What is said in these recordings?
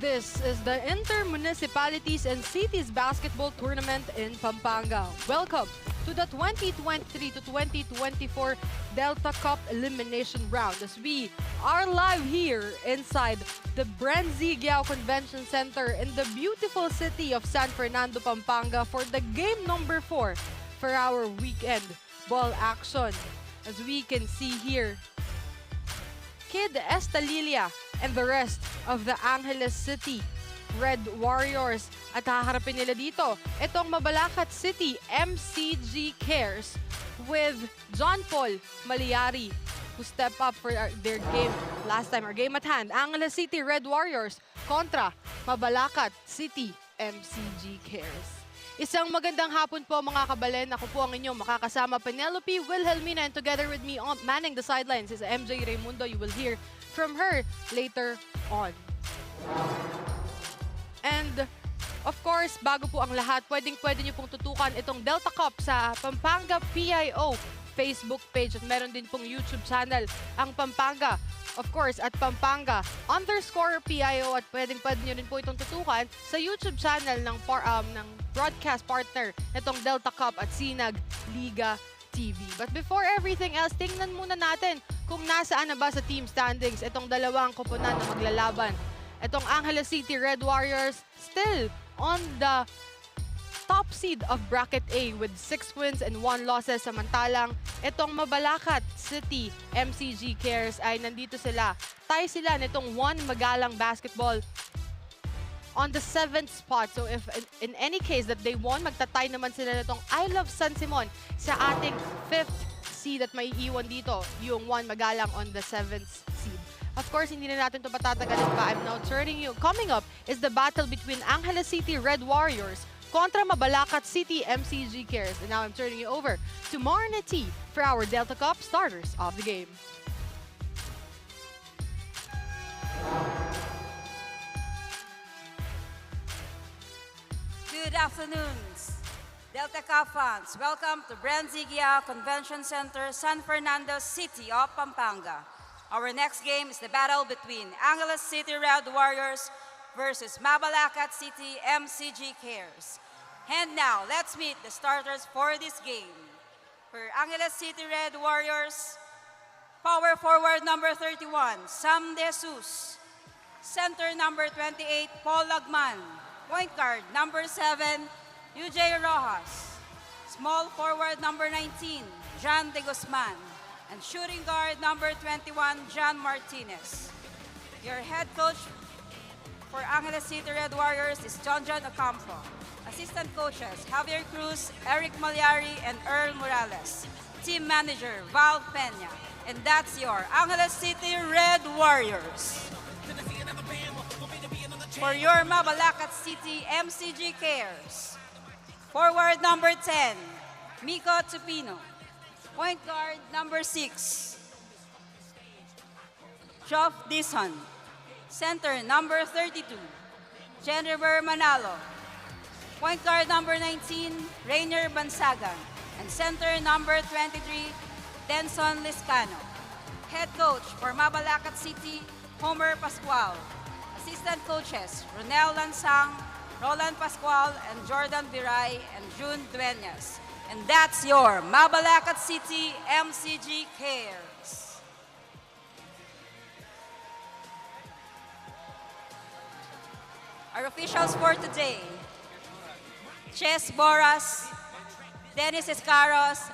This is the Inter-Municipalities and Cities Basketball Tournament in Pampanga. Welcome to the 2023 to 2024 Delta Cup Elimination Round as we are live here inside the BREN GUIAO Convention Center in the beautiful city of San Fernando, Pampanga for the game number 4 for our weekend ball action. As we can see here, Kid Estalilia and the rest of the Angeles City Red Warriors. At haharapin nila dito, itong MABALACAT City MCG Cares with John Paul Maliari who step up for their game last time, our game at hand. Angeles City Red Warriors kontra MABALACAT City MCG Cares. Isang magandang hapon po mga kabalen. Ako po ang inyong makakasama Penelope Wilhelmina, and together with me manning the sidelines is MJ Raimundo. You will hear from her later on. And of course, bago po ang lahat, pwede nyo pong tutukan itong Delta Cup sa Pampanga PIO Facebook page at meron din pong YouTube channel ang Pampanga. Of course, at Pampanga_PIO, at pwede nyo rin po itong tutukan sa YouTube channel ng broadcast partner itong Delta Cup at Sinag Liga TV. But before everything else, tingnan muna natin kung nasaan na ba sa team standings itong dalawang koponan na maglalaban. Itong Angeles City Red Warriors still on the top seed of Bracket A with 6 wins and 1 losses. Samantalang itong MABALACAT City MCG Cares ay nandito sila. Tie sila nitong Magalang Basketball on the 7th spot. So if in any case that they won, magtatay naman sila nitong I Love San Simon sa ating 5th seed at may iwan dito yung Magalang on the 7th seed. Of course, hindi na natin ito patatagalin pa. I'm now turning you. Coming up is the battle between Angeles City Red Warriors kontra MABALACAT City MCG Cares. And now I'm turning you over to Marna T for our Delta Cup starters of the game. Good afternoon, Delta Cup fans. Welcome to BREN GUIAO Convention Center, San Fernando City of Pampanga. Our next game is the battle between Angeles City Red Warriors versus MABALACAT City MCG Cares. And now, let's meet the starters for this game. For Angeles City Red Warriors, power forward number 31, Sam De Jesus. Center number 28, Paul Lagman. Point guard number 7, UJ Rojas. Small forward number 19, John De Guzman. And shooting guard number 21, John Martinez. Your head coach for Angeles City Red Warriors is John Ocampo. Assistant coaches, Javier Cruz, Eric Maliari, and Earl Morales. Team manager, Val Peña. And that's your Angeles City Red Warriors. For your MABALACAT City MCG Cares, forward number 10, Miko Tupino. Point guard number 6, Geoff Dison. Center number 32, Jennifer Manalo. Point guard number 19, Rainier Bansagan. And center number 23, Denson Liscano. Head coach for MABALACAT City, Homer Pascual. Assistant coaches, Ronel Lansang, Roland Pascual, and Jordan Viray, and June Dueñas. And that's your MABALACAT City MCG Cares. Our officials for today, Ches Boras, Dennis Escaros,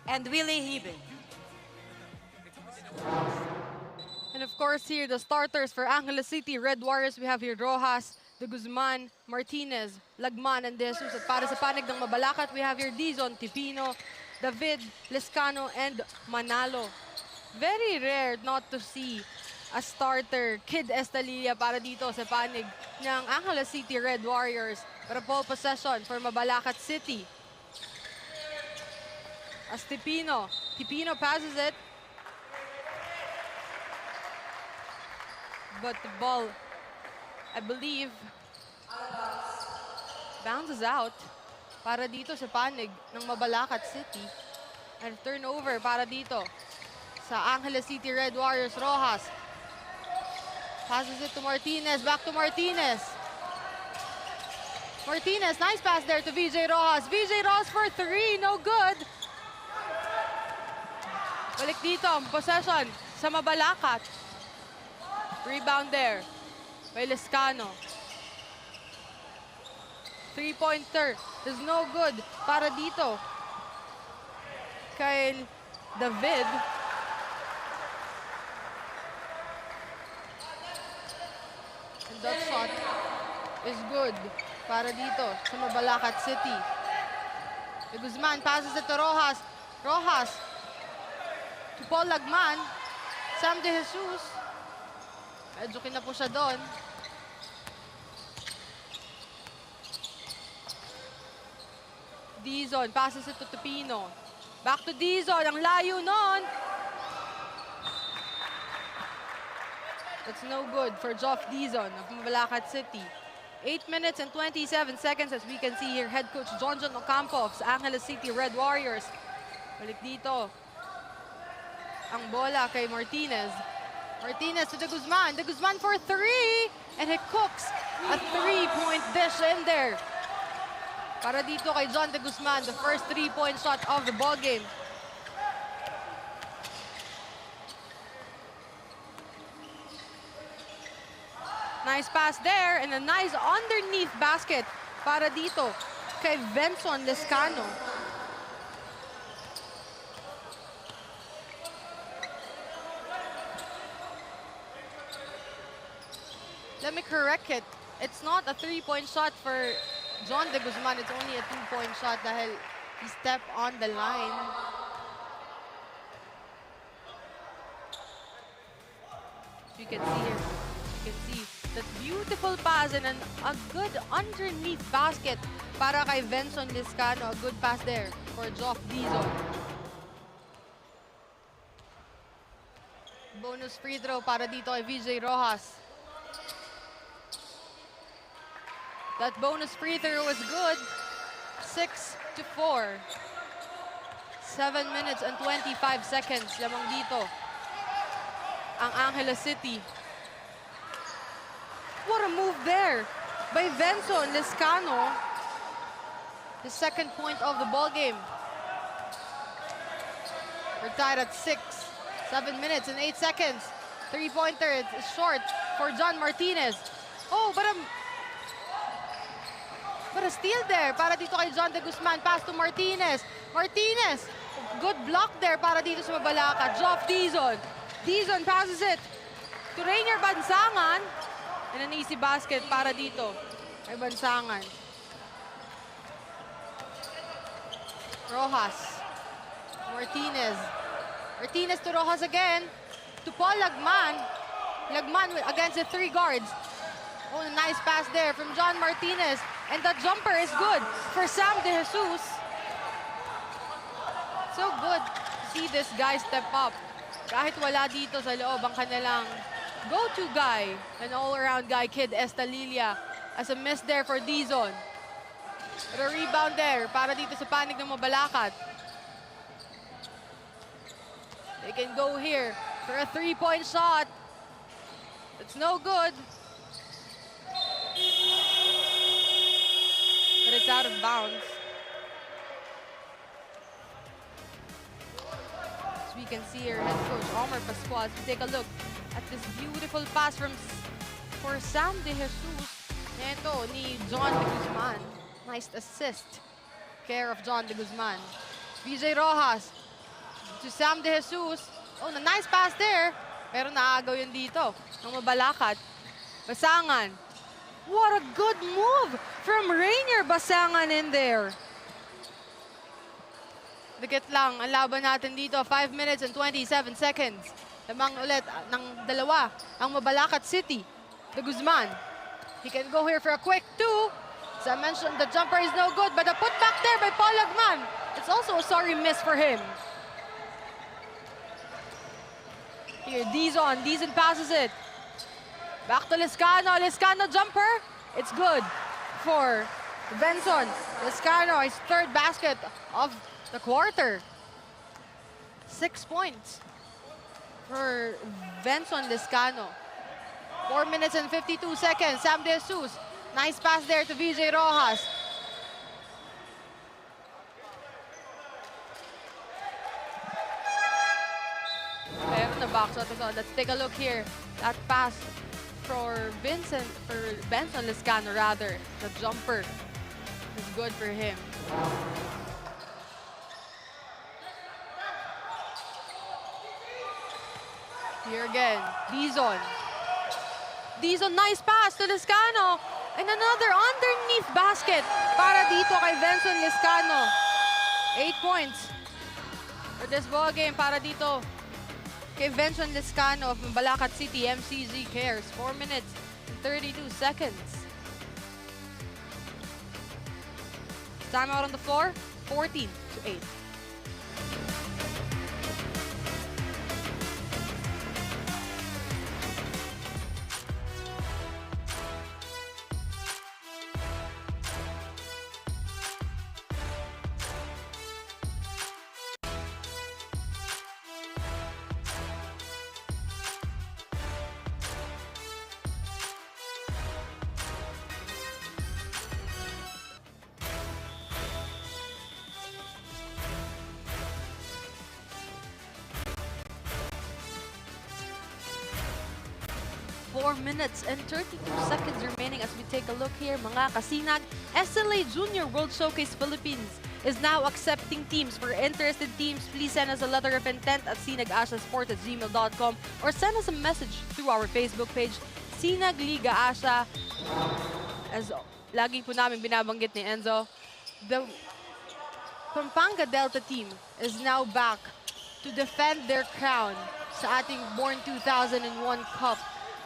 and Willie Hebe. And of course here, the starters for Angeles City Red Warriors, we have here Rojas, De Guzman, Martinez, Lagman, and De Jesus. At para sa panig ng Mabalacat, we have here Dizon, Tipino, David, Lescano, and Manalo. Very rare not to see a starter, Kid Estalilla, para dito sa panig ng Angeles City Red Warriors. Para pole possession for Mabalacat City. As Tipino passes it. But the ball, I believe, bounces out para dito sa panig ng Mabalacat City. And turnover para dito sa Angeles City Red Warriors. Rojas passes it to Martinez, back to Martinez. Martinez, nice pass there to VJ Rojas. VJ Rojas for three, no good. Balik dito, possession sa Mabalacat. Rebound there by Lescano. Three-pointer is no good para dito kay David. And that shot is good para dito sa Mabalacat City. De Guzman passes it to Rojas. Rojas to Paul Lagman. Sam De Jesus. Medyo kinapo siya doon. Dizon passes it to Tipino. Back to Dizon. Ang layo nun. That's no good for Geoff Dizon of Mabalacat City. 8 minutes and 27 seconds as we can see here. Head coach John Ocampo of Angeles City Red Warriors. Balik dito. Ang bola kay Martinez. Martinez to De Guzman. De Guzman for three. And he cooks a three-point dish in there. Para dito kay John De Guzman, the first three-point shot of the ballgame. Nice pass there and a nice underneath basket para dito kay Benson Lescano. Let me correct it. It's not a three-point shot for John De Guzman. It's only a two-point shot dahil he stepped on the line. So you can see here, you can see that beautiful pass and a good underneath basket para kay Benson Lescano. A good pass there for Geoff Dizon. Bonus free throw para dito kay VJ Rojas. That bonus free throw was good. 6-4. 7 minutes and 25 seconds lamang dito ang Angeles City. What a move there by Benson Lescano. The second point of the ball game. We're tied at 6. 7 minutes and 8 seconds. Three-pointer is short for John Martinez. Oh, but a steal there para dito kay John De Guzman. Pass to Martinez. Martinez. Good block there para dito sa Mabalacat. Geoff Dizon. Dizon passes it to Rainier Bansangan. And an easy basket para dito kay Bansangan. Rojas. Martinez. Martinez to Rojas again. To Paul Lagman. Lagman against the three guards. Oh, a nice pass there from John Martinez. And that jumper is good for Sam De Jesus. So good to see this guy step up. Kahit wala dito sa loob ang kanilang go-to guy, an all-around guy, Kid Estalilla. As a miss there for Dizon. But a rebound there para dito sa panig ng Mabalacat. They can go here for a three-point shot. It's no good. But it's out of bounds. As we can see here, head coach Omar Pascual. So take a look at this beautiful pass for Sam De Jesus. Neto ni John De Guzman. Nice assist. Care of John De Guzman. VJ Rojas to Sam De Jesus. Oh, a nice pass there Pero naagaw yun dito ng Mabalacat. Basangan. What a good move from Rainier Basangan in there. Dikit lang ang laban natin dito. 5 minutes and 27 seconds. Lamang ulit ng dalawa ang Mabalacat City. De Guzman. He can go here for a quick 2. As I mentioned, the jumper is no good, but the putback there by Paul Lagman. It's also a sorry miss for him. Here, Dizon. Dizon passes it. Back to Liscano. Liscano jumper. It's good for Benson. Liscano, his third basket of the quarter. 6 points for Benson Liscano. 4 minutes and 52 seconds. Sam De Jesus. Nice pass there to VJ Rojas. Pero na-box out. Let's take a look here. That pass for Benson Liscano rather. The jumper is good for him. Here again, Dizon. Dizon, nice pass to Liscano. And another underneath basket para dito kay Benson Liscano. 8 points for this ball game para dito kay Benson Liscano of Mabalacat City. MCG cares. 4 minutes and 32 seconds. Time out on the floor, 14-8. Minutes and 32 seconds remaining as we take a look here, mga kasinag. SLA Junior World Showcase Philippines is now accepting teams. For interested teams, please send us a letter of intent at sinag-asia-sport@gmail.com or send us a message through our Facebook page, Sinag Liga Asia. As lagi po namin binabanggit ni Enzo, the Pampanga Delta team is now back to defend their crown sa ating Born 2001 Cup.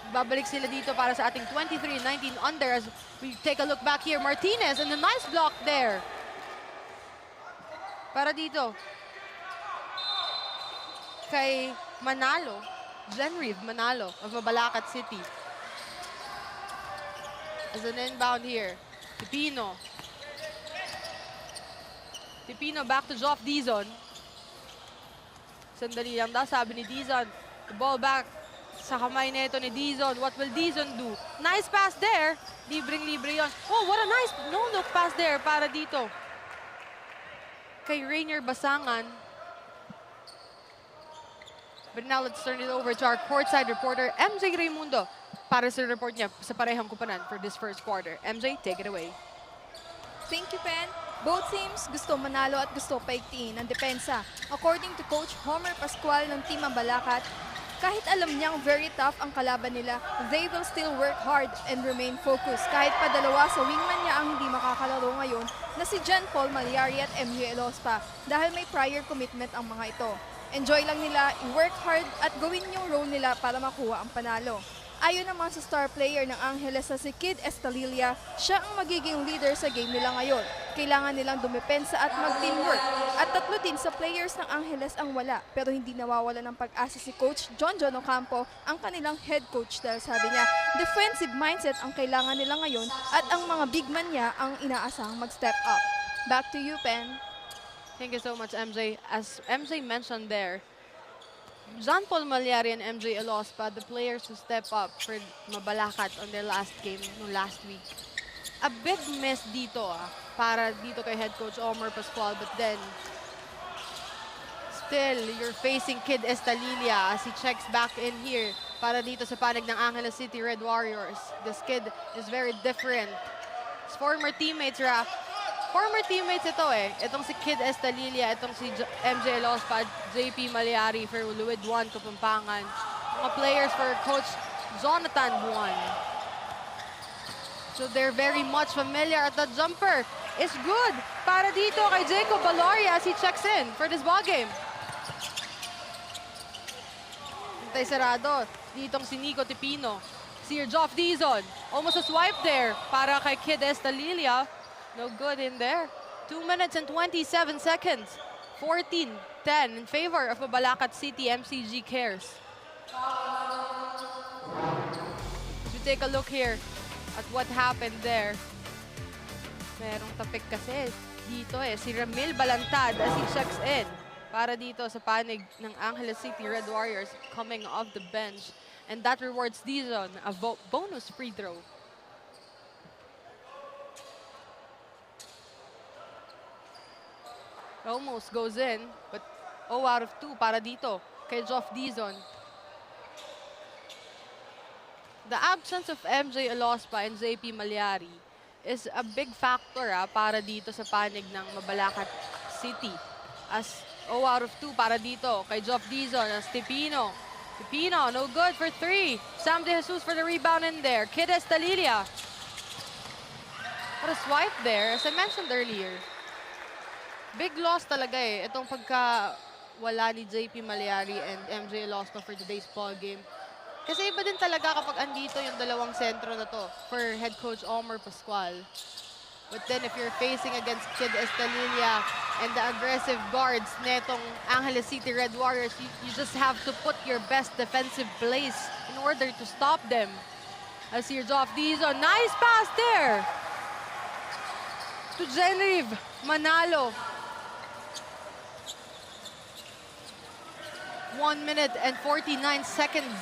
Babalik sila dito para sa ating 23-19 under as we take a look back here. Martinez and a nice block there. Para dito kay Manalo, Genrive Manalo of Mabalacat City. As an inbound here, Tipino. Tipino back to Joff Dizon. Sandali lang daw, sabi ni Dizon. The ball back sa kamay nito ni Dizon. What will Dizon do? Nice pass there. Libreng-libre yon. Oh, what a nice no-look pass there para dito kay Rainier Basangan. But now let's turn it over to our courtside reporter, MJ Raimundo, para sa report niya sa parehang kupanan for this first quarter. MJ, take it away. Thank you, Pen. Both teams gusto manalo at gusto paigtiin ang depensa. According to Coach Homer Pascual ng Team Mabalacat, kahit alam niyang very tough ang kalaban nila, they will still work hard and remain focused. Kahit pa dalawa sa wingman niya ang hindi makakalaro ngayon na si John Paul Maliari at MU Elospa dahil may prior commitment ang mga ito. Enjoy lang nila, i-work hard at gawin yung role nila para makuha ang panalo. Ayon naman sa star player ng Angeles na si Kid Estalilia, siya ang magiging leader sa game nila ngayon. Kailangan nilang dumepensa at mag-teamwork. At tatlo din sa players ng Angeles ang wala, pero hindi nawawala ng pag-asa si Coach John Ocampo, ang kanilang head coach dahil sabi niya, defensive mindset ang kailangan nila ngayon at ang mga big man niya ang inaasahang mag-step up. Back to you, Pen. Thank you so much, MJ. As MJ mentioned there, John Paul Maliari and MJ Elospa, the players who step up for Mabalacat on their last game last week. A big miss dito para dito kay head coach Homer Pascual, but then still you're facing Kid Estalilia as he checks back in here para dito sa panig ng Angeles City Red Warriors. This kid is very different. His former teammates ito Itong si Kid Estalilia, itong si MJ Elospa, JP Maliari for Luid 1 Kapampangan. mga players for Coach Jonathan Buwan. So they're very much familiar at the jumper is good para dito kay Jacob Valoria as he checks in for this ball game. Hintay sarado ditong si Nico Tipino. Sir Joff Dizon, almost a swipe there para kay Kid Estalilia. No good in there. 2 minutes and 27 seconds. 14-10 in favor of Mabalacat City. MCG cares. As we take a look here at what happened there. Merong tapik kasi dito si Ramil Balantad as he checks in para dito sa panig ng Angeles City Red Warriors coming off the bench. And that rewards Dizon a bonus free throw. Almost goes in, but 0 out of 2 para dito kay Joff Dizon. The absence of MJ Alospa and JP Malyari is a big factor para dito sa panig ng Mabalacat City. As 0 out of 2 para dito kay Joff Dizon as Tipino. Tipino, no good for 3. Sam De Jesus for the rebound in there. Kid Estalilia. What a swipe there, as I mentioned earlier. Big loss talaga itong pagka wala ni JP Malyari and MJ Alospa for today's ball game. Kasi iba din talaga kapag andito yung dalawang sentro na to for head coach Omar Pascual. But then if you're facing against Kid Estalilia and the aggressive guards netong Angeles City Red Warriors, you just have to put your best defensive plays in order to stop them. As here's off Dizon, nice pass there to Genevieve Manalo. 1 minute and 49 seconds.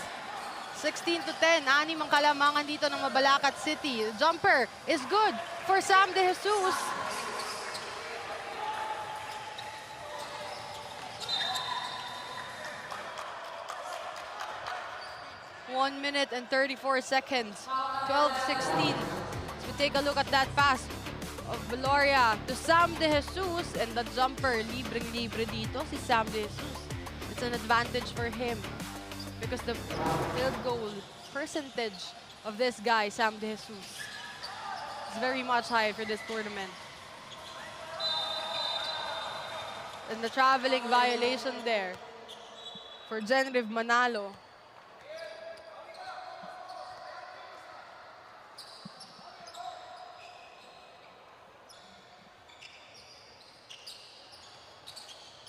16-10, 6 ang kalamangan dito ng Mabalacat City. Jumper is good for Sam De Jesus. One minute and 34 seconds. 12-16. So we take a look at that pass of Valoria to Sam De Jesus, and the jumper, libreng-libre dito si Sam De Jesus. It's an advantage for him because the field goal percentage of this guy, Sam De Jesus, is very much high for this tournament. And the traveling violation there for Genevieve Manalo.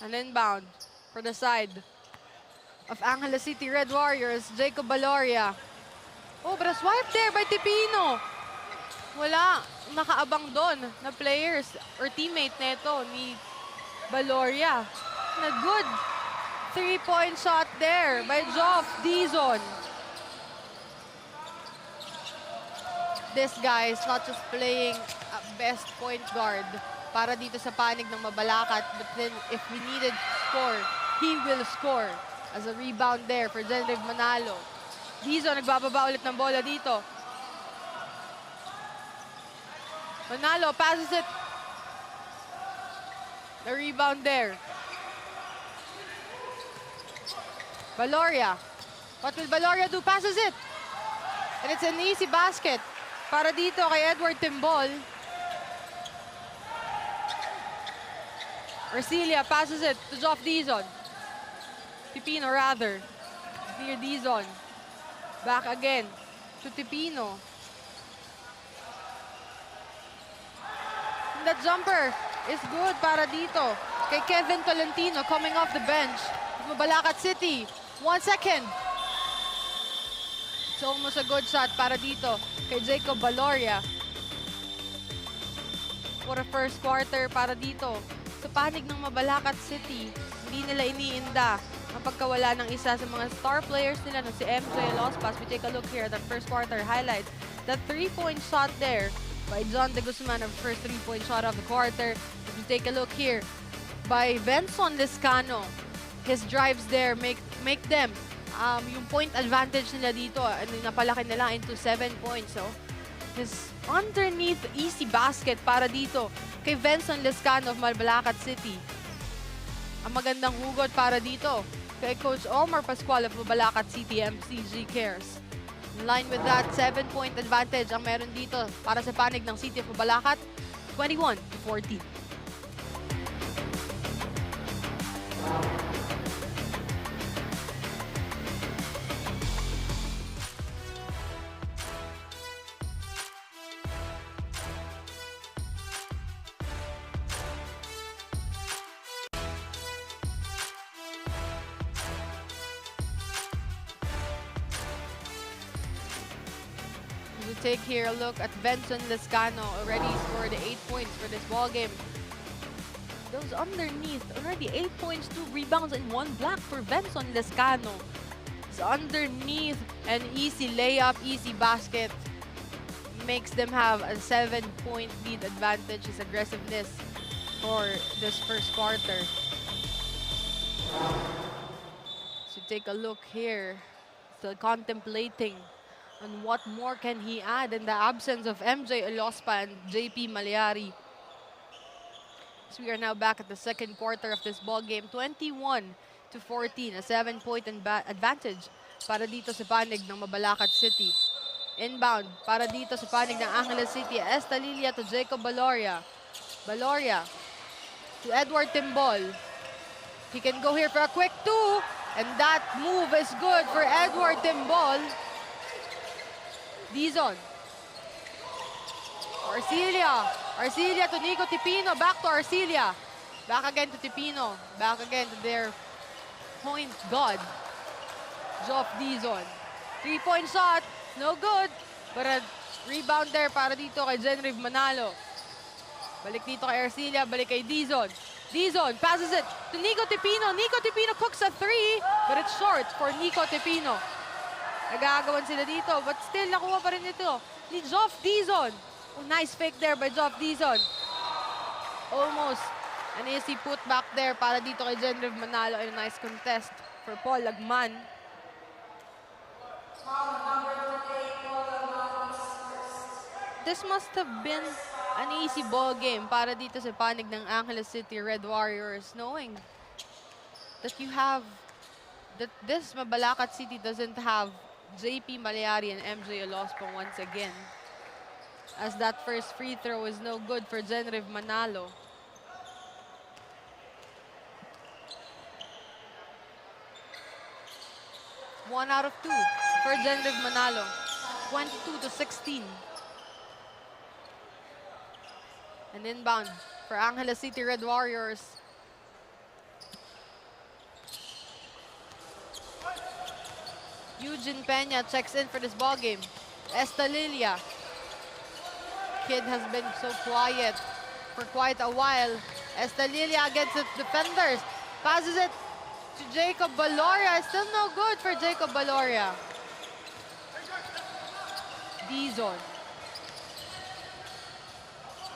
An inbound for the side of Angeles City Red Warriors, Jacob Valoria. Oh, but a swipe there by Tipino. Wala nakaabang doon na players or teammate neto ni Valoria. Na good 3-point shot there by Joff Dizon. This guy is not just playing a best point guard para dito sa panig ng Mabalacat, but then if we needed score, he will score. As a rebound there for Genevieve Manalo. Dizon nagbababa ulit ng bola dito. Manalo passes it. The rebound there. Valoria. What will Valoria do? Passes it. And it's an easy basket para dito kay Edward Timbol. Arcilia passes it to Joff Dizon. Tipino rather. Near Dizon. Back again to Tipino. And that jumper is good para dito kay Kevin Tolentino coming off the bench. Mabalacat City. 1 second. It's almost a good shot para dito kay Jacob Valoria. What a first quarter para dito sa panig ng Mabalacat City. Hindi nila iniinda ang pagkawala ng isa sa mga star players nila na si MJ Alospa. We take a look here at the first quarter highlights. The 3-point shot there by John De Guzman, of first 3-point shot of the quarter. If we take a look here by Benson Liscano. His drives there make them yung point advantage nila dito, and napalaki nila into 7 points. So his underneath easy basket para dito kay Benson Liscano of Mabalacat City. Ang magandang hugot para dito kay Coach Omar Pascual of Mabalacat City MCG Cares. In line with that, 7-point advantage ang meron dito para sa panig ng City of Mabalacat, 21-14. We take here a look at Benson Lescano, already scored 8 points for this ball game. Those underneath, already 8 points, 2 rebounds, and 1 block for Benson Lescano. It's underneath an easy layup, easy basket. Makes them have a 7-point lead advantage. His aggressiveness for this first quarter. So take a look here. Still contemplating on what more can he add in the absence of MJ Elospa and JP Maliari. So we are now back at the second quarter of this ball game, 21-14, a 7-point advantage para dito sa panig ng Mabalacat City. Inbound para dito sa panig ng Angeles City, Estalilia to Jacob Baloria. Baloria to Edward Timbol. He can go here for a quick 2, and that move is good for Edward Timbol. Dizon. Arcilia to Nico Tipino. Back to Arcilia. Back again to Tipino. Back again to their point guard, Geoff Dizon. 3-point shot. No good. But a rebound there para dito kay Genriv Manalo. Balik dito kay Arcilia. Balik kay Dizon. Dizon passes it to Nico Tipino. Nico Tipino cooks a 3, but it's short for Nico Tipino. Nagagawan sila dito, but still nakuha pa rin ito ni Geoff Dizon. Oh, nice fake there by Geoff Dizon. Almost an easy putback there para dito kay Genriv Manalo, and a nice contest for Paul Lagman. This must have been an easy ball game para dito sa panig ng Angeles City Red Warriors, knowing that this Mabalacat City doesn't have JP Maliari and MJ Elospa once again, as that first free throw is no good for Genriv Manalo. One out of 2 for Genriv Manalo, 22-16. And inbound for Angeles City Red Warriors. Eugene Peña checks in for this ball game. Estalilia. Kid has been so quiet for quite a while. Estalilia against the defenders. Passes it to Jacob Baloria. Still no good for Jacob Baloria. Dizon.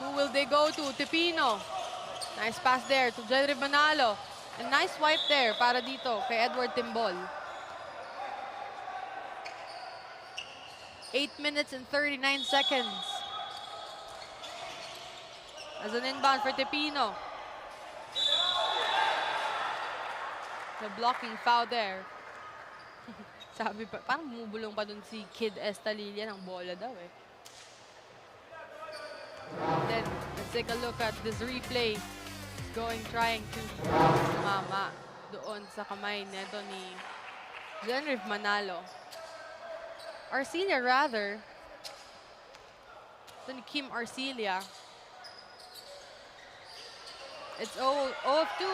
Who will they go to? Tipino. Nice pass there to Genriv Manalo. A nice swipe there para dito kay Edward Timbol. 8 minutes and 39 seconds. As an inbound for Tipino. The blocking foul there. Sabi pa, parang bumubulong pa dun si Kid Estalilia ng bola daw eh. Then, let's take a look at this replay. Trying to tumama doon sa kamay neto ni Genriv Manalo. Arcilia rather. Ito ni Kim Arcilia. It's 0 of 2,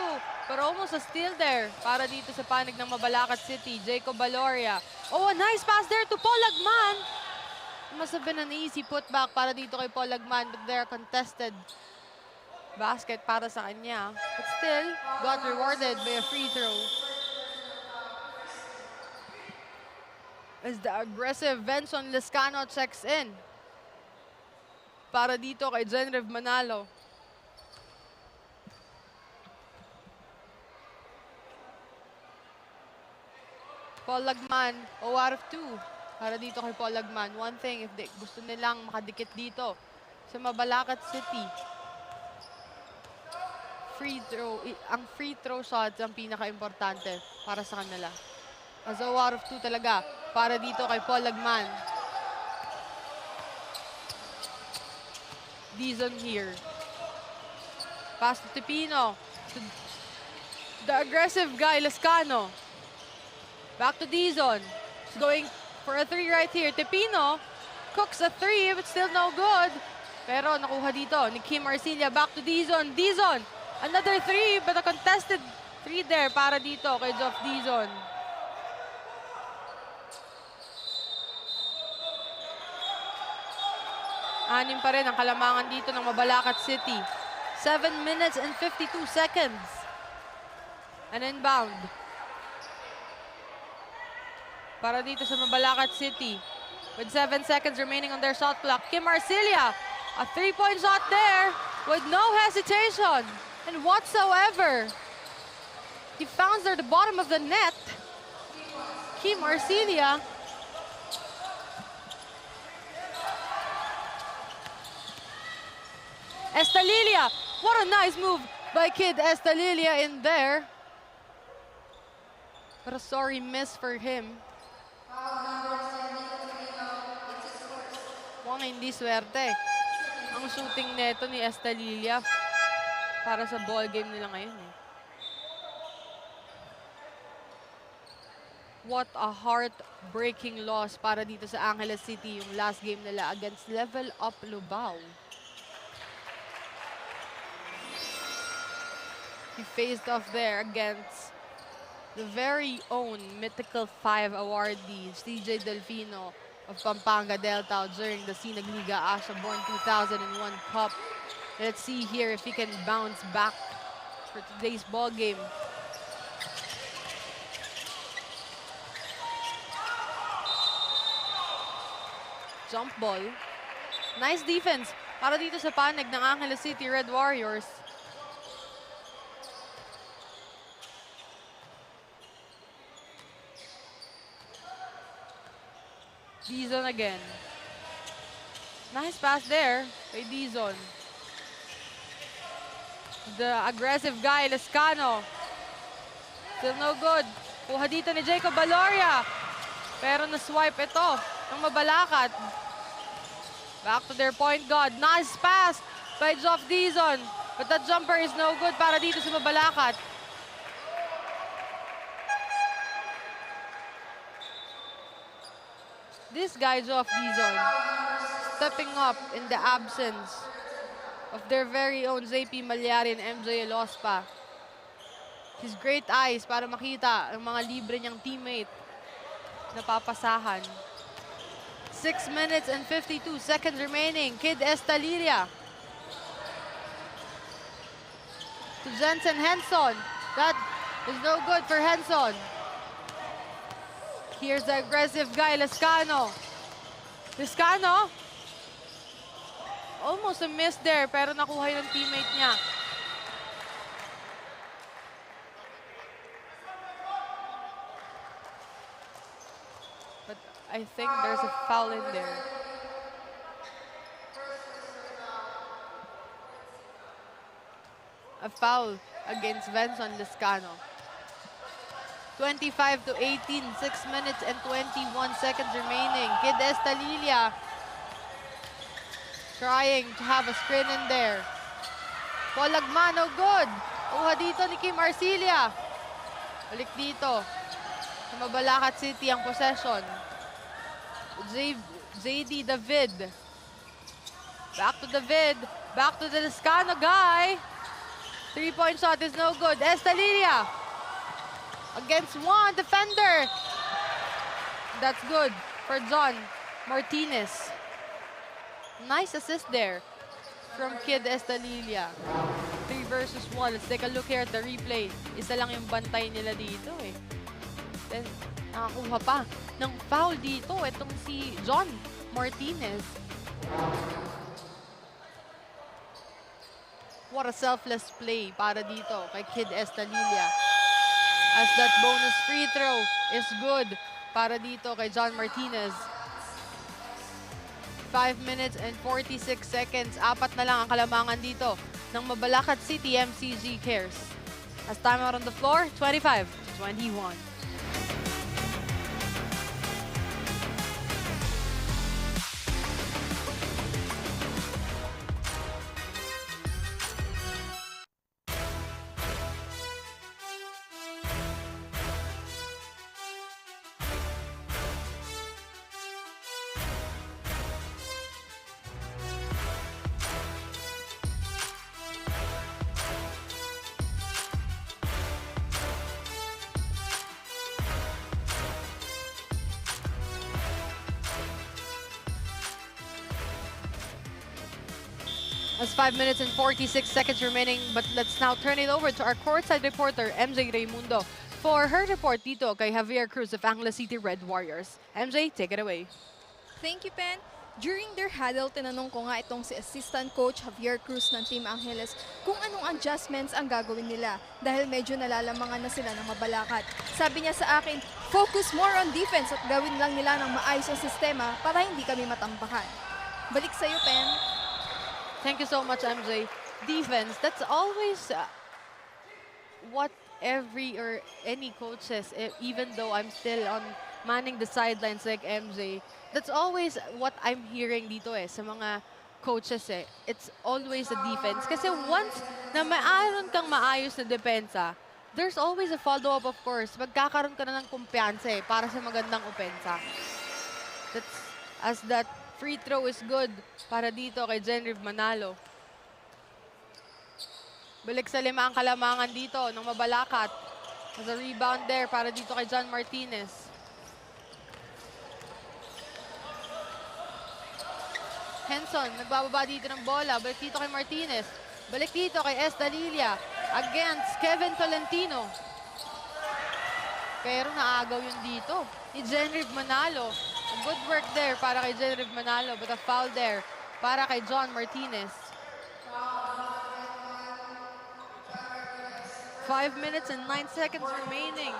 but almost a steal there para dito sa panig ng Mabalacat City. Jacob Baloria. Oh, a nice pass there to Paul Lagman. It must have been an easy putback para dito kay Paul Lagman, but they're contested basket para sa kanya. But still, got rewarded by a free throw. As the aggressive Benson Lescano checks in para dito kay Genriv Manalo. Paul Lagman, 0 out of 2 para dito kay Paul Lagman. One thing, if gusto nilang makadikit dito sa Mabalacat City, ang free throw shots ang pinaka-importante para sa kanila. A 0 out of 2 talaga para dito kay Paul Lagman. Dizon here. Pass to Tipino. To the aggressive guy, Lescano. Back to Dizon. He's going for a 3 right here. Tipino cooks a 3, but still no good. Pero nakuha dito ni Kim Arcilla. Back to Dizon. Dizon, another 3, but a contested 3 there para dito kay Geoff Dizon. Anim pa rin ang kalamangan dito ng Mabalacat City. 7 minutes and 52 seconds. An inbound. Para dito sa Mabalacat City. With 7 seconds remaining on their shot clock. Kim Arcilla, a 3-point shot there with no hesitation and whatsoever. He found her at the bottom of the net. Kim Arcilla. Estalilia, what a nice move by Kid Estalilia in there. But a sorry miss for him. Mukhang hindi swerte ang shooting neto ni Estalilia para sa ball game nila ngayon. What a heartbreaking loss para dito sa Angeles City yung last game nila against Level Up Lubao. He faced off there against the very own Mythical 5 awardee, CJ Delfino of Pampanga Delta during the Sinagliga Asia-born 2001 Cup. Let's see here if he can bounce back for today's ball game. Jump ball. Nice defense para dito sa panig ng Angeles City Red Warriors. Dizon again. Nice pass there by Dizon. The aggressive guy, Lescano. Still no good. Kuha dito ni Jacob Valoria. Pero na-swipe ito ng Mabalacat. Back to their point guard. Nice pass by Geoff Dizon. But that jumper is no good para dito sa Mabalacat. This guy, Geoff Dizon, stepping up in the absence of their very own JP Malyari and MJ Elospa. His great eyes para makita ang mga libre niyang teammate na papasahan. 6 minutes and 52 seconds remaining. Kid Estalilia. To Jensen Henson. That is no good for Henson. Here's the aggressive guy, Lescano. Lescano. Almost a miss there, pero nakuha yung teammate niya. But I think there's a foul in there. A foul against Venson Lescano. 25 to 18, 6 minutes and 21 seconds remaining. Kid Estalilia trying to have a screen in there. Paul Lagman, no good. Kuha dito ni Kim Arcilla. Balik dito sa Mabalacat City ang possession. JD David. Back to David. Back to the Lescano guy. 3-point shot is no good. Estalilia against one defender. That's good for John Martinez. Nice assist there from Kid Estalilia. 3 versus 1. Let's take a look here at the replay. Isa lang yung bantay nila dito eh. Then, nakakuha pa ng foul dito. Itong si John Martinez. What a selfless play para dito kay Kid Estalilia. As that bonus free throw is good para dito kay John Martinez. 5 minutes and 46 seconds. 4 na lang ang kalamangan dito ng Mabalacat City MCG Cares. As time out on the floor, 25-21. As 5 minutes and 46 seconds remaining, but let's now turn it over to our courtside reporter, MJ Raimundo, for her report dito kay Javier Cruz of Angeles City Red Warriors. MJ, take it away. Thank you, Pen. During their huddle, tinanong ko nga itong si Assistant Coach Javier Cruz ng Team Angeles kung anong adjustments ang gagawin nila dahil medyo nalalamangan na sila ng Mabalacat. Sabi niya sa akin, focus more on defense at gawin lang nila ng maayos ang sistema para hindi kami matambakan. Balik sa'yo, Pen. Thank you so much, MJ. Defense, that's always what any coaches, even though I'm still on manning the sidelines like MJ, that's always what I'm hearing dito sa mga coaches It's always the defense. Kasi once na mayroon kang maayos na depensa, there's always a follow-up, of course. Magkakaroon ka na ng kumpiyansa para sa magandang opensa. That's as that free throw is good para dito kay Jenriv Manalo. Balik sa 5 ang kalamangan dito ng Mabalacat. There's a rebound there para dito kay John Martinez. Henson, nagbababa dito ng bola. Balik dito kay Martinez. Balik dito kay Estalilia against Kevin Tolentino. Pero naagaw yun dito ni Jenriv Manalo. Good work there para kay Jenriv Manalo, but a foul there para kay John Martinez. 5 minutes and 9 seconds remaining.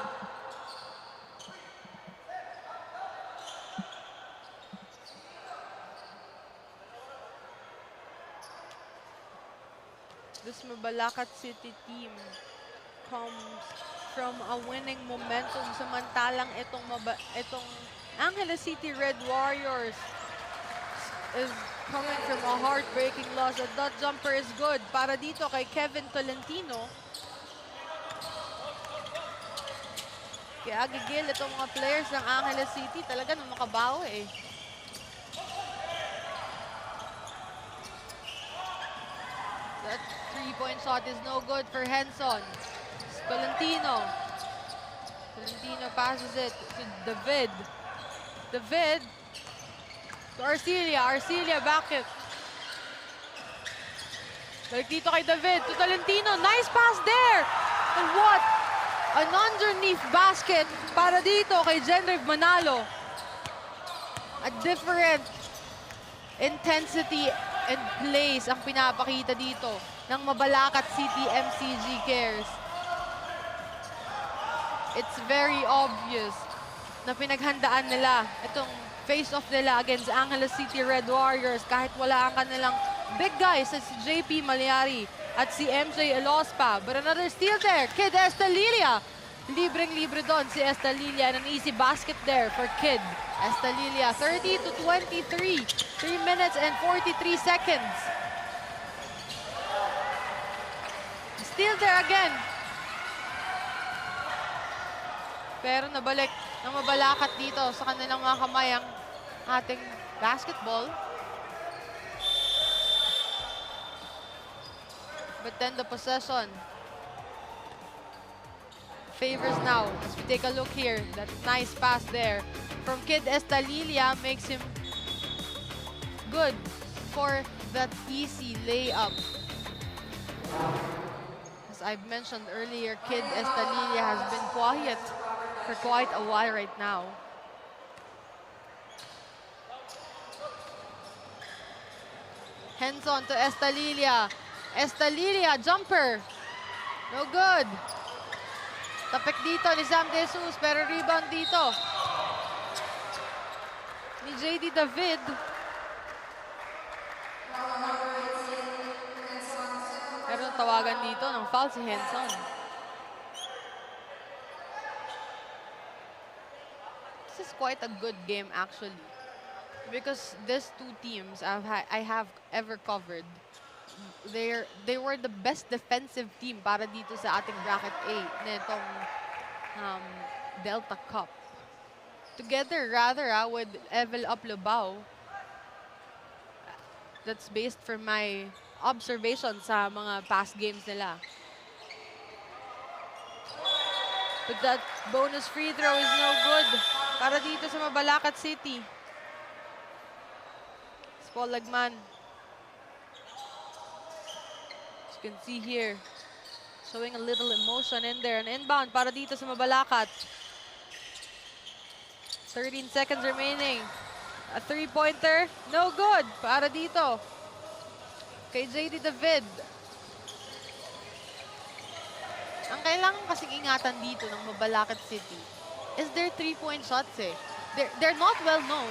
This Mabalacat City team comes from a winning momentum, samantalang itong Angeles City Red Warriors is coming from a heartbreaking loss. A dot jumper is good para dito kay Kevin Tolentino. Kaya gigil itong mga players ng Angeles City talaga nung makabawi That 3-point shot is no good for Henson. Tolentino passes it to David. David to Arcilia. Arcilia back it. Balik dito kay David to Tolentino. Nice pass there. And what an underneath basket para dito kay Jenriv Manalo. A different intensity and place ang pinapakita dito ng Mabalacat City MCG Cares. It's very obvious na pinaghandaan nila itong face-off nila against Angeles City Red Warriors kahit wala ang kanilang big guys si JP Maliari at si MJ Elospa. But another steal there, Kid Estalilia. Libreng-libre doon si Estalilia and an easy basket there for Kid Estalilia. 30-23, 3 minutes and 43 seconds. Steal there again. Pero nabalik ng Mabalacat dito sa kanilang mga kamay ang ating basketball. But then the possession favors now. As we take a look here, that nice pass there from Kid Estalilia makes him good for that easy layup. As I've mentioned earlier, Kid Estalilia has been quiet for quite a while right now. Henson to Estalilia. Estalilia, jumper. No good. Tapik dito ni Sam De Jesus, pero rebound dito ni JD David. tawagan dito ng foul si Henson. This is quite a good game actually. Because these two teams I have ever covered, they were the best defensive team para dito sa ating bracket A nitong Delta Cup. Together rather with Level Up Lubao. That's based from my observation sa mga past games nila. But that bonus free throw is no good para dito sa Mabalacat City. Paul Lagman. As you can see here, showing a little emotion in there. An inbound para dito sa Mabalacat. 13 seconds remaining. A three-pointer, no good para dito kay JD David. Ang kailangan kasing ingatan dito ng Mabalacat City is their three-point shots eh. They're not well known.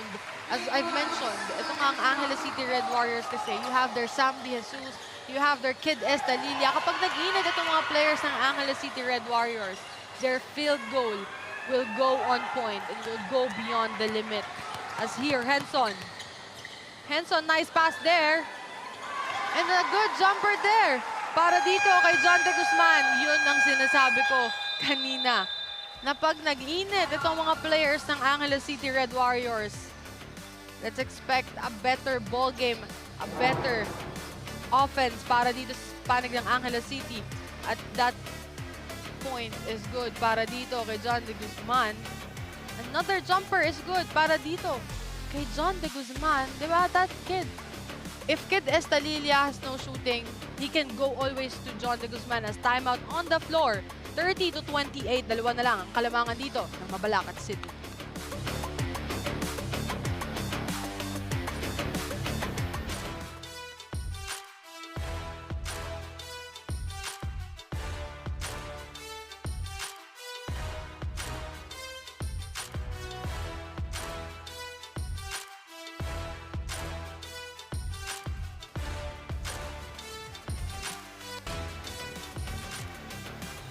As I've mentioned, ito nga ang Angeles City Red Warriors kasi. You have their Sam De Jesus, you have their Kid Estalilia. Kapag nag-init itong mga players ng Angeles City Red Warriors, their field goal will go on point and will go beyond the limit. As here, Henson. Henson, nice pass there. And a good jumper there. Para dito kay John De Guzman. Yun ang sinasabi ko kanina. Na pag nag-init itong mga players ng Angeles City Red Warriors, let's expect a better ball game, a better offense para dito sa panig ng Angeles City. At that point is good para dito kay John De Guzman. Another jumper is good para dito kay John De Guzman. Diba, that kid? If Kid Estalilia has no shooting, he can go always to John De Guzman as timeout on the floor. 30-28, dalawa na lang ang kalamangan dito ng Mabalacat City.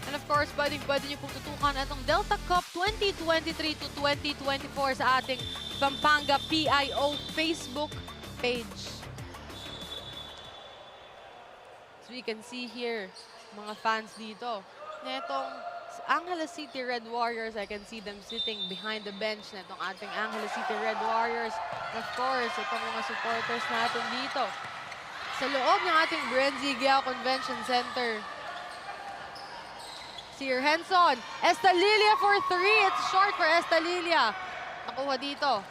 And of course, pwede nyo pong tutukan itong Delta Cup 2023 to 2024 sa ating Pampanga PIO Facebook page. So you can see here, mga fans dito. Netong Angeles City Red Warriors, I can see them sitting behind the bench netong ating Angeles City Red Warriors. Of course, itong mga supporters natin dito. Sa loob ng ating BREN GUIAO Convention Center. Here, Henson. Estalilia for three. It's short for Estalilia. Nakuha dito